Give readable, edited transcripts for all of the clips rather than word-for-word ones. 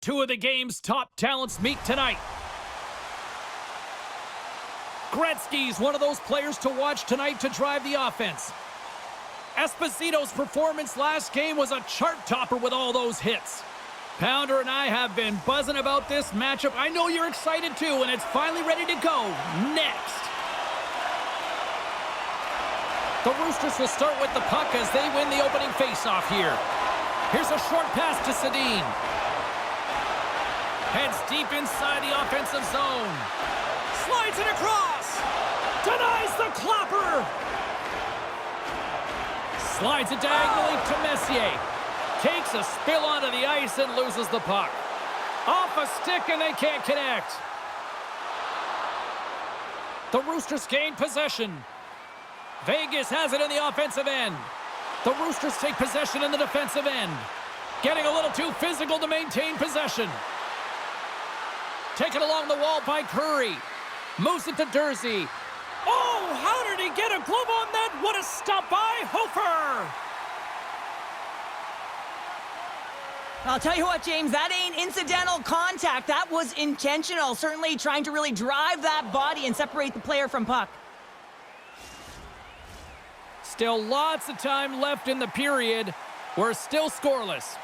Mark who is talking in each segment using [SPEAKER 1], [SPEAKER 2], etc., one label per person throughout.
[SPEAKER 1] Two of the game's top talents meet tonight. Gretzky's one of those players to watch tonight to drive the offense. Esposito's performance last game was a chart topper with all those hits. Pounder and I have been buzzing about this matchup. I know you're excited too, and it's finally ready to go. Next. The Roosters will start with the puck as they win the opening faceoff here. Here's a short pass to Sedin. Heads deep inside the offensive zone. Slides it across. Denies the clapper. Slides it diagonally to Messier. Takes a spill onto the ice and loses the puck. Off a stick and they can't connect. The Roosters gain possession. Vegas has it in the offensive end. The Roosters take possession in the defensive end. Getting a little too physical to maintain possession. Taken along the wall by Curry. Moves it to Durzi. Oh, how did he get a glove on that? What a stop by Hofer!
[SPEAKER 2] I'll tell you what, James, that ain't incidental contact. That was intentional. Certainly trying to really drive that body and separate the player from puck.
[SPEAKER 1] Still lots of time left in the period. We're still scoreless.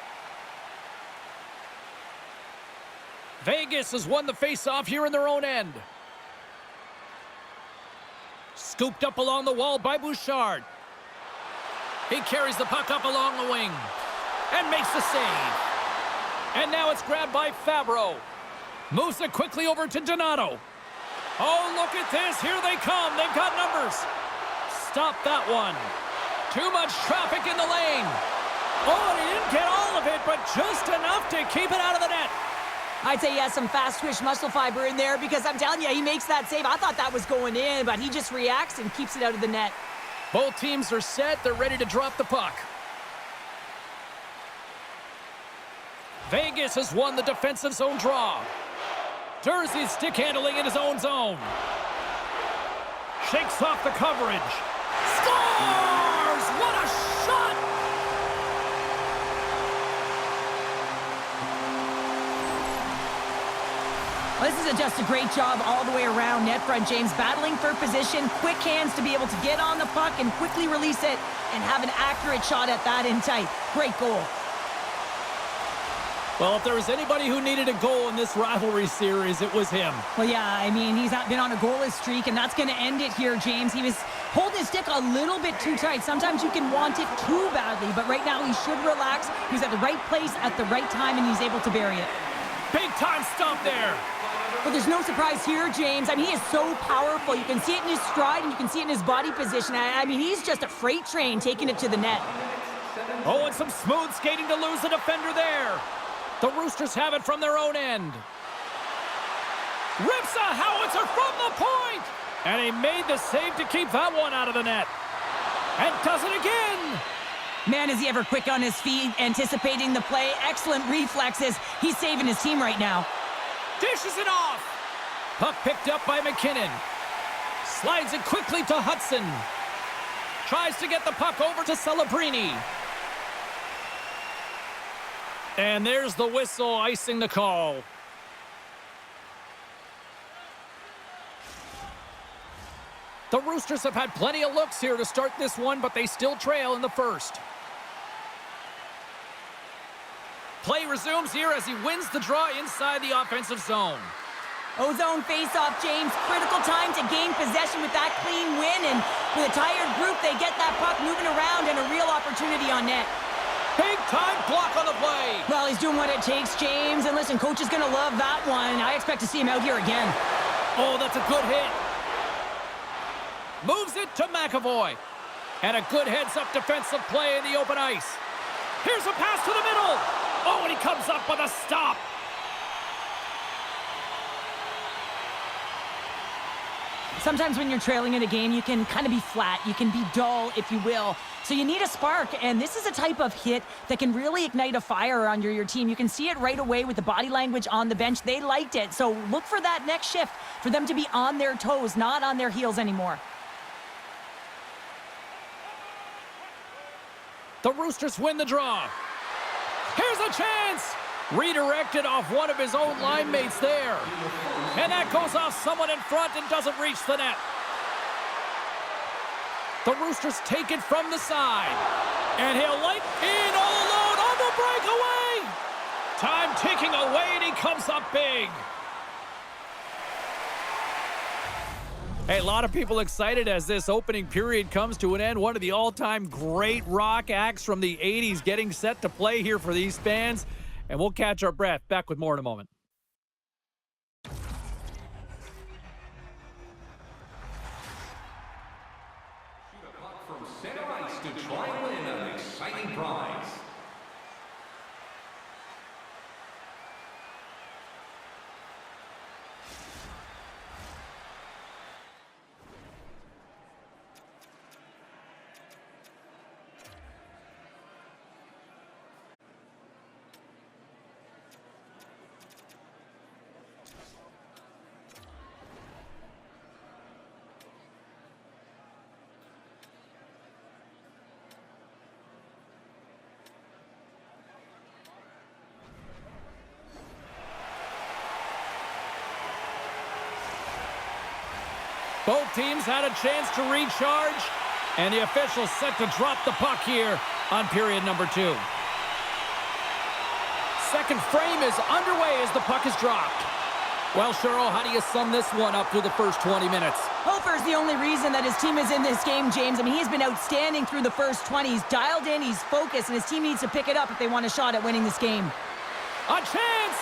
[SPEAKER 1] Vegas has won the faceoff here in their own end. Scooped up along the wall by Bouchard. He carries the puck up along the wing and makes the save. And now it's grabbed by Fabro. Moves it quickly over to Donato. Oh, look at this. Here they come. They've got numbers. Stop that one. Too much traffic in the lane. Oh, he didn't get all of it, but just enough to keep it out of the net.
[SPEAKER 2] I'd say he has some fast-twitch muscle fiber in there because I'm telling you, he makes that save. I thought that was going in, but he just reacts and keeps it out of the net.
[SPEAKER 1] Both teams are set. They're ready to drop the puck. Vegas has won the defensive zone draw. Durzi's stick handling in his own zone. Shakes off the coverage. Scores! What a shot!
[SPEAKER 2] Well, this is just a great job all the way around net front, James. Battling for position, quick hands to be able to get on the puck and quickly release it and have an accurate shot at that in tight. Great goal.
[SPEAKER 1] Well, if there was anybody who needed a goal in this rivalry series, it was him.
[SPEAKER 2] Well, yeah, I mean, he's been on a goalless streak, and that's going to end it here, James. He was holding his stick a little bit too tight. Sometimes you can want it too badly, but right now he should relax. He's at the right place at the right time, and he's able to bury it.
[SPEAKER 1] Big time stomp there.
[SPEAKER 2] Well, there's no surprise here, James. I mean, he is so powerful. You can see it in his stride, and you can see it in his body position. I mean, he's just a freight train taking it to the net.
[SPEAKER 1] Oh, and some smooth skating to lose the defender there. The Roosters have it from their own end. Rips a howitzer from the point! And he made the save to keep that one out of the net. And does it again!
[SPEAKER 2] Man, is he ever quick on his feet, anticipating the play. Excellent reflexes. He's saving his team right now.
[SPEAKER 1] Dishes it off! Puck picked up by McKinnon. Slides it quickly to Hudson. Tries to get the puck over to Celebrini. And there's the whistle icing the call. The Roosters have had plenty of looks here to start this one, but they still trail in the first. Play resumes here as he wins the draw inside the offensive zone.
[SPEAKER 2] O-zone face-off, James. Critical time to gain possession with that clean win, and with a tired group, they get that puck moving around and a real opportunity on net.
[SPEAKER 1] Big-time block on the play.
[SPEAKER 2] Well, he's doing what it takes, James. And listen, coach is going to love that one. I expect to see him out here again.
[SPEAKER 1] Oh, that's a good hit. Moves it to McAvoy. And a good heads-up defensive play in the open ice. Here's a pass to the middle. Oh, and he comes up with a stop.
[SPEAKER 2] Sometimes when you're trailing in a game, you can kind of be flat. You can be dull, if you will. So you need a spark, and this is a type of hit that can really ignite a fire under your team. You can see it right away with the body language on the bench. They liked it, so look for that next shift, for them to be on their toes, not on their heels anymore.
[SPEAKER 1] The Roosters win the draw. Here's a chance. Redirected off one of his own line mates there. And that goes off someone in front and doesn't reach the net. The Roosters take it from the side. And he'll light in all alone on the breakaway. Time ticking away, and he comes up big. Hey, a lot of people excited as this opening period comes to an end. One of the all-time great rock acts from the 80s getting set to play here for these fans. And we'll catch our breath. Back with more in a moment.
[SPEAKER 3] Shoot a puck from center ice to try and win an exciting prize.
[SPEAKER 1] Both teams had a chance to recharge, and the officials set to drop the puck here on period number 2. Second frame is underway as the puck is dropped. Well, Cheryl, how do you sum this one up through the first 20 minutes?
[SPEAKER 2] Hofer's the only reason that his team is in this game, James. I mean, he's been outstanding through the first 20. He's dialed in, he's focused, and his team needs to pick it up if they want a shot at winning this game.
[SPEAKER 1] A chance!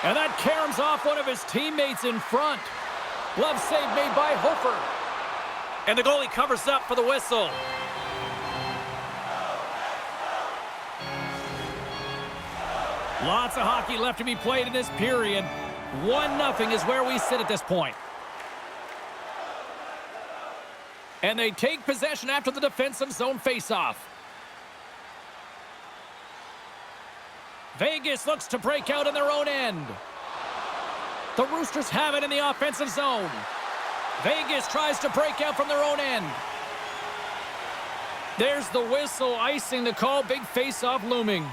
[SPEAKER 1] And that caroms off one of his teammates in front. Glove save made by Hofer. And the goalie covers up for the whistle. Lots of hockey left to be played in this period. 1-0 is where we sit at this point. And they take possession after the defensive zone faceoff. Vegas looks to break out in their own end. The Roosters have it in the offensive zone. Vegas tries to break out from their own end. There's the whistle, icing the call. Big face-off looming.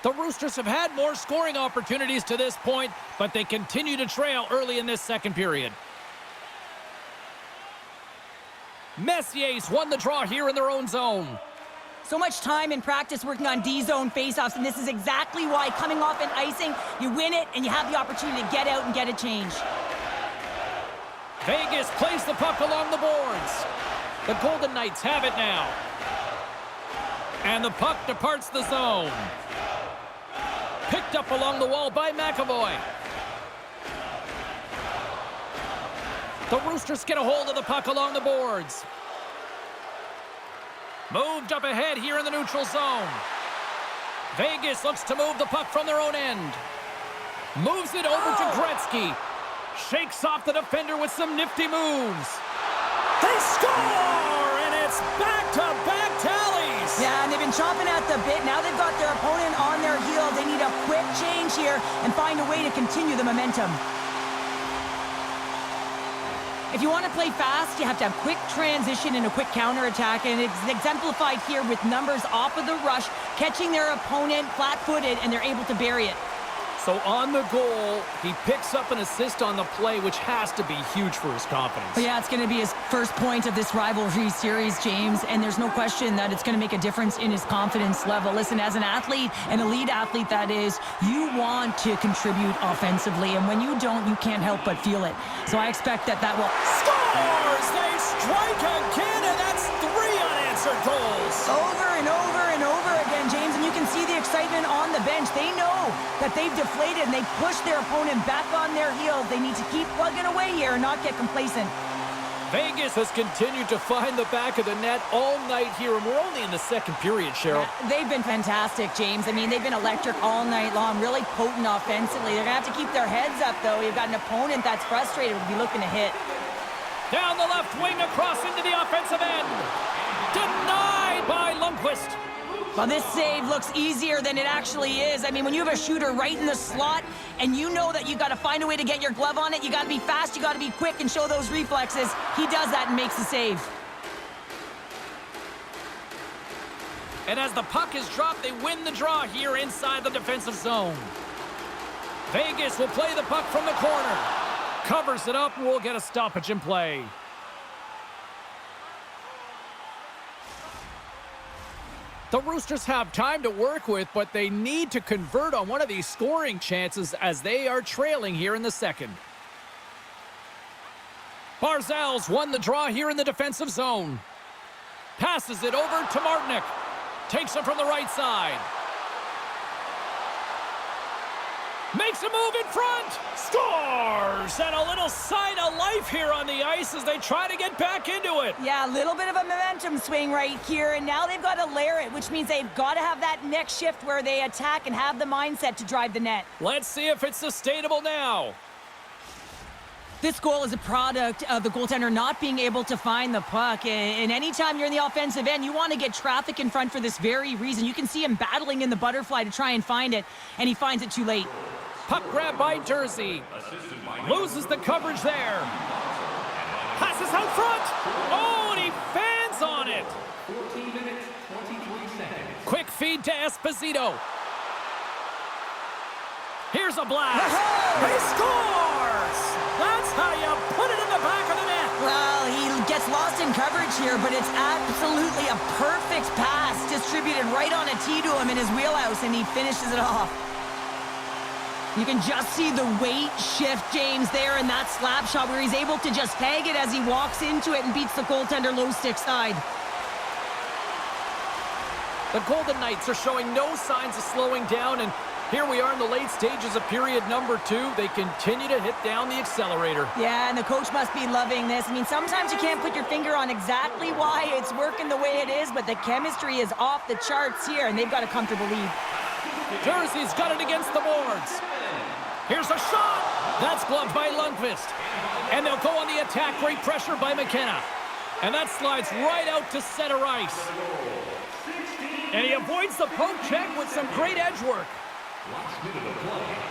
[SPEAKER 1] The Roosters have had more scoring opportunities to this point, but they continue to trail early in this second period. Messier's won the draw here in their own zone.
[SPEAKER 2] So much time in practice working on D-zone faceoffs, and this is exactly why coming off an icing, you win it, and you have the opportunity to get out and get a change.
[SPEAKER 1] Vegas plays the puck along the boards. The Golden Knights have it now. And the puck departs the zone. Picked up along the wall by McAvoy. The Roosters get a hold of the puck along the boards. Moved up ahead here in the neutral zone. Vegas looks to move the puck from their own end. Moves it over to Gretzky. Shakes off the defender with some nifty moves. They score! And it's back-to-back tallies!
[SPEAKER 2] Yeah, and they've been chomping at the bit. Now they've got their opponent on their heels. They need a quick change here and find a way to continue the momentum. If you want to play fast, you have to have quick transition and a quick counterattack, and it's exemplified here with numbers off of the rush, catching their opponent flat-footed, and they're able to bury it.
[SPEAKER 1] So on the goal, he picks up an assist on the play, which has to be huge for his confidence.
[SPEAKER 2] But yeah, it's going to be his first point of this rivalry series, James, and there's no question that it's going to make a difference in his confidence level. Listen, as an athlete, an elite athlete that is, you want to contribute offensively, and when you don't, you can't help but feel it. So I expect that will...
[SPEAKER 1] Scores! They strike again, and that's 3 unanswered goals.
[SPEAKER 2] Over and over and over again, James, and you can see the excitement on the bench. They know that they've deflated and they push their opponent back on their heels. They need to keep plugging away here and not get complacent.
[SPEAKER 1] Vegas has continued to find the back of the net all night here, and we're only in the second period, Cheryl.
[SPEAKER 2] Yeah, they've been fantastic, James. I mean, they've been electric all night long, really potent offensively. They're going to have to keep their heads up, though. You've got an opponent that's frustrated, would be looking to hit.
[SPEAKER 1] Down the left wing, across into the offensive end. Denied by Lundqvist.
[SPEAKER 2] Well, this save looks easier than it actually is. I mean, when you have a shooter right in the slot and you know that you've got to find a way to get your glove on it, you got to be fast, you got to be quick and show those reflexes. He does that and makes the save.
[SPEAKER 1] And as the puck is dropped, they win the draw here inside the defensive zone. Vegas will play the puck from the corner. Covers it up, and we'll get a stoppage in play. The Roosters have time to work with, but they need to convert on one of these scoring chances as they are trailing here in the second. Barzal's won the draw here in the defensive zone. Passes it over to Martinick. Takes it from the right side. Makes a move in front. Scores! And a little sign of life here on the ice as they try to get back into it.
[SPEAKER 2] Yeah, a little bit of a momentum swing right here, and now they've got to layer it, which means they've got to have that next shift where they attack and have the mindset to drive the net.
[SPEAKER 1] Let's see if it's sustainable now.
[SPEAKER 2] This goal is a product of the goaltender not being able to find the puck. And anytime you're in the offensive end, you want to get traffic in front for this very reason. You can see him battling in the butterfly to try and find it, and he finds it too late.
[SPEAKER 1] Puck grab by Jersey. Loses the coverage there. Passes out front. Oh, and he fans on it.
[SPEAKER 3] 14 minutes, 23 seconds.
[SPEAKER 1] Quick feed to Esposito. Here's a blast. He scores! That's how you put it in the back of the net.
[SPEAKER 2] Well, he gets lost in coverage here, but it's absolutely a perfect pass distributed right on a tee to him in his wheelhouse, and he finishes it off. You can just see the weight shift, James, there in that slap shot where he's able to just tag it as he walks into it and beats the goaltender low stick side.
[SPEAKER 1] The Golden Knights are showing no signs of slowing down, and here we are in the late stages of period number 2. They continue to hit down the accelerator.
[SPEAKER 2] Yeah, and the coach must be loving this. I mean, sometimes you can't put your finger on exactly why it's working the way it is, but the chemistry is off the charts here, and they've got a comfortable lead.
[SPEAKER 1] Jersey's got it against the boards. Here's a shot. That's gloved by Lundqvist. And they'll go on the attack. Great pressure by McKenna. And that slides right out to center ice. And he avoids the poke check with some great edge work.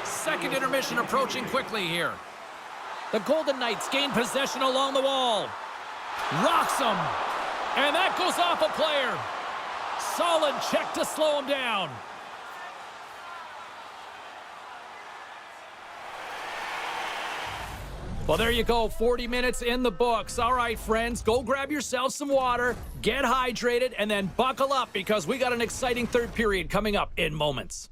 [SPEAKER 1] Second intermission approaching quickly here. The Golden Knights gain possession along the wall. Rocks him. And that goes off a player. Solid check to slow him down. Well, there you go. 40 minutes in the books. All right, friends, go grab yourself some water, get hydrated, and then buckle up because we got an exciting third period coming up in moments.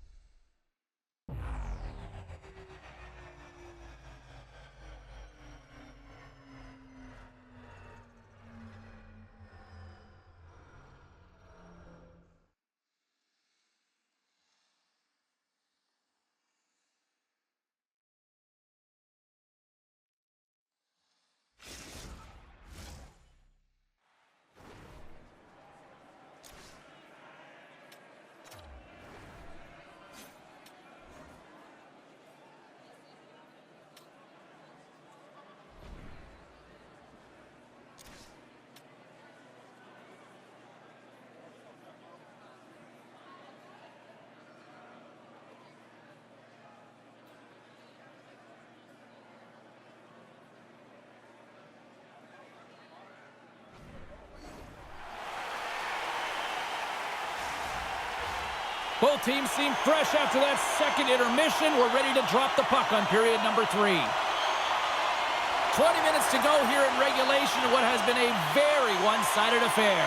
[SPEAKER 1] Both teams seem fresh after that second intermission. We're ready to drop the puck on period number 3. 20 minutes to go here in regulation in what has been a very one-sided affair.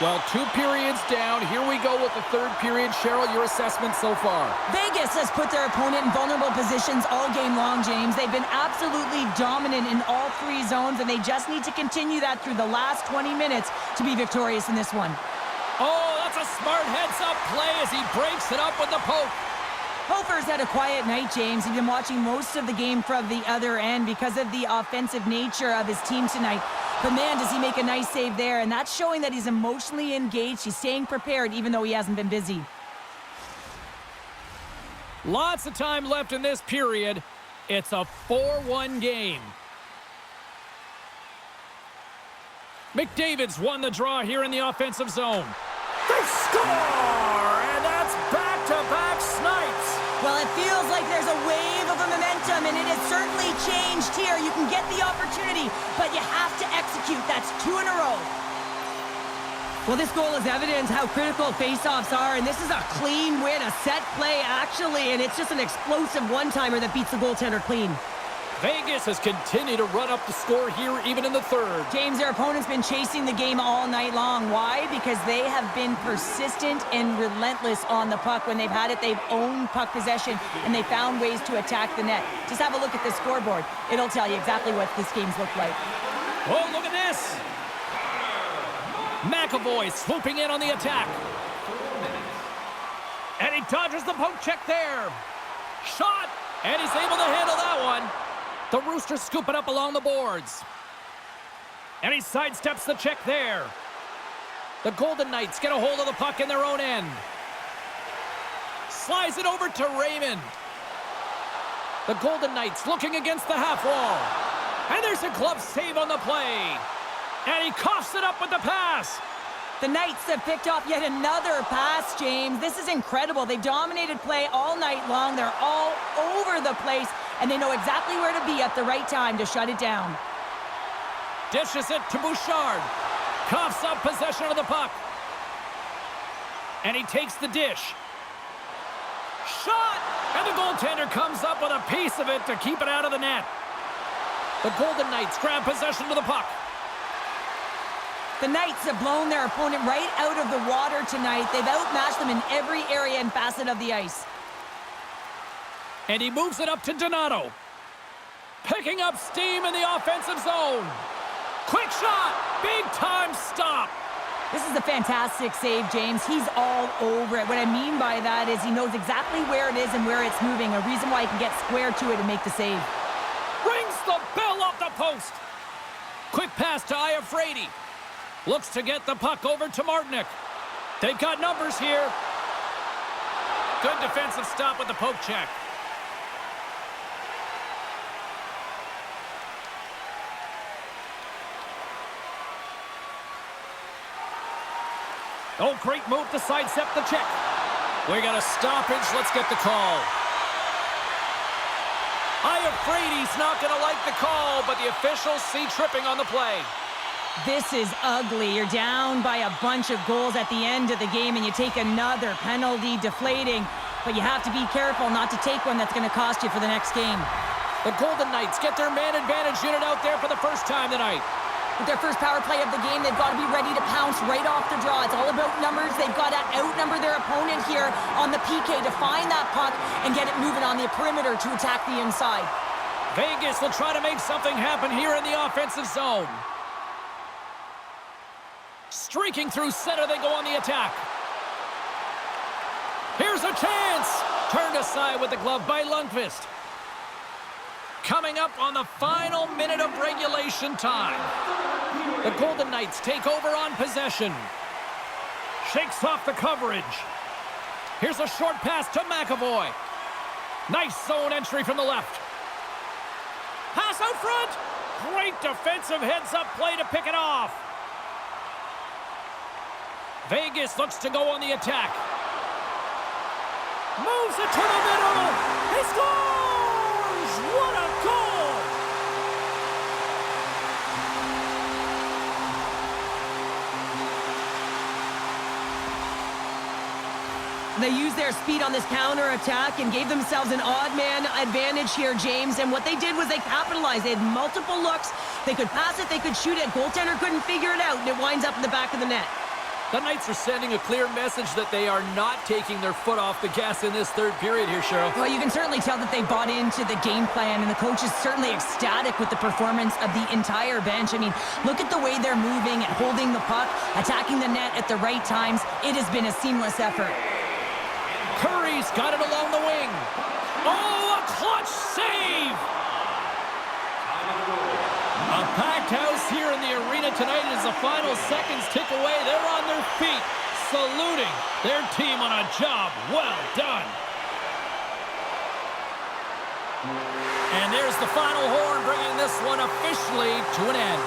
[SPEAKER 1] Well, 2 periods down. Here we go with the third period. Cheryl, your assessment so far?
[SPEAKER 2] Vegas has put their opponent in vulnerable positions all game long, James. They've been absolutely dominant in all 3 zones, and they just need to continue that through the last 20 minutes to be victorious in this one.
[SPEAKER 1] Oh, that's a smart heads-up play as he breaks it up with the poke.
[SPEAKER 2] Hofer's had a quiet night, James. He's been watching most of the game from the other end because of the offensive nature of his team tonight. But man, does he make a nice save there, and that's showing that he's emotionally engaged. He's staying prepared even though he hasn't been busy.
[SPEAKER 1] Lots of time left in this period. It's a 4-1 game. McDavid's won the draw here in the offensive zone. They score! And that's back-to-back snipes.
[SPEAKER 2] Well, it feels like there's a wave of a momentum, and it has certainly changed here. You can get the opportunity, but you have to execute. That's 2 in a row. Well, this goal is evidence how critical faceoffs are, and this is a clean win, a set play, actually, and it's just an explosive one-timer that beats the goaltender clean.
[SPEAKER 1] Vegas has continued to run up the score here even in the third.
[SPEAKER 2] James, their opponent's been chasing the game all night long. Why? Because they have been persistent and relentless on the puck. When they've had it, they've owned puck possession, and they found ways to attack the net. Just have a look at this scoreboard. It'll tell you exactly what this game's looked like.
[SPEAKER 1] Oh, look at this! McAvoy swooping in on the attack. And he dodges the poke check there. Shot! And he's able to handle that one. The Roosters scoop it up along the boards. And he sidesteps the check there. The Golden Knights get a hold of the puck in their own end. Slides it over to Raymond. The Golden Knights looking against the half wall. And there's a glove save on the play. And he coughs it up with the pass.
[SPEAKER 2] The Knights have picked off yet another pass, James. This is incredible. They've dominated play all night long. They're all over the place, and they know exactly where to be at the right time to shut it down.
[SPEAKER 1] Dishes it to Bouchard. Coughs up possession of the puck. And he takes the dish. Shot! And the goaltender comes up with a piece of it to keep it out of the net. The Golden Knights grab possession of the puck.
[SPEAKER 2] The Knights have blown their opponent right out of the water tonight. They've outmatched them in every area and facet of the ice.
[SPEAKER 1] And he moves it up to Donato. Picking up steam in the offensive zone. Quick shot! Big time stop!
[SPEAKER 2] This is a fantastic save, James. He's all over it. What I mean by that is he knows exactly where it is and where it's moving. A reason why he can get square to it and make the save.
[SPEAKER 1] Rings the bell off the post. Quick pass to Iafrate. Looks to get the puck over to Martinic. They've got numbers here. Good defensive stop with the poke check. Oh, great move to sidestep the check. We got a stoppage. Let's get the call. Iafrate's not going to like the call, but the officials see tripping on the play.
[SPEAKER 2] This is ugly. You're down by a bunch of goals at the end of the game, and you take another penalty, deflating. But you have to be careful not to take one that's going to cost you for the next game.
[SPEAKER 1] The Golden Knights get their man advantage unit out there for the first time tonight.
[SPEAKER 2] With their first power play of the game, they've got to be ready to pounce right off the draw. It's all about numbers. They've got to outnumber their opponent here on the PK to find that puck and get it moving on the perimeter to attack the inside.
[SPEAKER 1] Vegas will try to make something happen here in the offensive zone. Streaking through center, they go on the attack. Here's a chance! Turned aside with the glove by Lundqvist. Coming up on the final minute of regulation time. The Golden Knights take over on possession. Shakes off the coverage. Here's a short pass to McAvoy. Nice zone entry from the left. Pass out front. Great defensive heads-up play to pick it off. Vegas looks to go on the attack. Moves it to the middle. He scores! What a goal!
[SPEAKER 2] They used their speed on this counter-attack and gave themselves an odd man advantage here, James. And what they did was they capitalized. They had multiple looks. They could pass it, they could shoot it. Goaltender couldn't figure it out, and it winds up in the back of the net.
[SPEAKER 1] The Knights are sending a clear message that they are not taking their foot off the gas in this third period here, Cheryl.
[SPEAKER 2] Well, you can certainly tell that they bought into the game plan, and the coach is certainly ecstatic with the performance of the entire bench. I mean, look at the way they're moving and holding the puck, attacking the net at the right times. It has been a seamless effort.
[SPEAKER 1] Curry's got it along the wing. Oh, a clutch save! A packed house here in the arena tonight as the final seconds tick away. They're on their feet, saluting their team on a job well done. And there's the final horn, bringing this one officially to an end.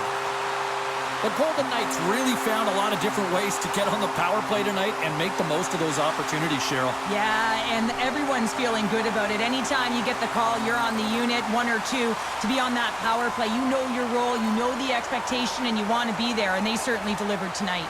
[SPEAKER 1] The Golden Knights really found a lot of different ways to get on the power play tonight and make the most of those opportunities, Cheryl.
[SPEAKER 2] Yeah, and everyone's feeling good about it. Anytime you get the call, you're on the unit, one or two, to be on that power play. You know your role, you know the expectation, and you want to be there, and they certainly delivered tonight.